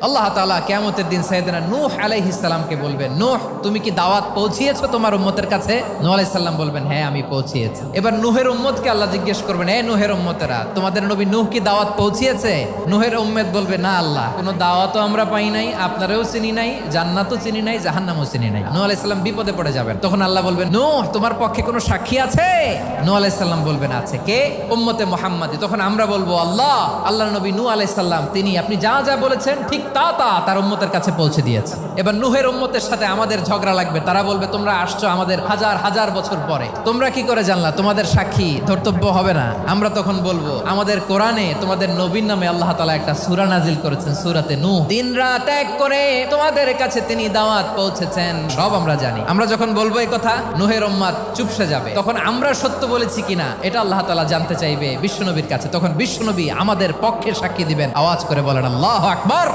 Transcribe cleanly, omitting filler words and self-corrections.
আল্লাহ তাআলা কিয়ামতের দিন সাইয়েদনা নূহ আলাইহিস সালামকে বলবেন, নূহ তুমি কি দাওয়াত পৌঁছিয়েছো তোমার উম্মতের কাছে? নূহ আলাইহিস সালাম বলবেন, হ্যাঁ আমি পৌঁছিয়েছি। এবার নূহের উম্মতকে আল্লাহ জিজ্ঞেস করবেন, হে নূহের উম্মতেরা, তোমাদের নবী নূহ কি দাওয়াত পৌঁছিয়েছে? নূহের উম্মত বলবে, না আল্লাহ, কোনো দাওয়াতও আমরা পাই নাই, আপনারাও চিনি নাই, জান্নাতও চিনি নাই, জাহান্নামও চিনি নাই। নূহ আলাইহিস সালাম বিপদে পড়ে যাবেন। তখন আল্লাহ বলবেন, নূহ তোমার পক্ষে কোনো সাক্ষী আছে? নূহ আলাইহিস সালাম বলবেন, আছে। কে? উম্মতে মুহাম্মাদি। তখন আমরা বলবো, আল্লাহ, আল্লাহর নবী নূহ আলাইহিস সালাম তিনি আপনি যা যা বলেছেন ঠিক তা তার উম্মতের কাছে পৌঁছে দিয়েছে। এবার নূহের উম্মতের সাথে আমাদের ঝগড়া লাগবে। তারা বলবে, তোমরা আসছো আমাদের হাজার হাজার বছর পরে, তোমরা কি করে জানলা? তোমাদের সাক্ষী ধর্তব্য হবে না? আমরা তখন বলবো, আমাদের কোরআনে তোমাদের নবীর নামে আল্লাহ তাআলা একটা সূরা নাজিল করেছেন, সূরাতে নূহ। দিন রাত এক করে তোমাদের কাছে তিনি দাওয়াত পৌঁছেছেন, সব আমরা জানি। আমরা যখন বলবো এই কথা, নূহের উম্মত চুপসে যাবে। তখন আমরা সত্য বলেছি কিনা এটা আল্লাহ তাআলা জানতে চাইবে বিশ্বনবীর কাছে। তখন বিশ্বনবী আমাদের পক্ষে সাক্ষী দিবেন। আওয়াজ করে বলেন আল্লাহু আকবার।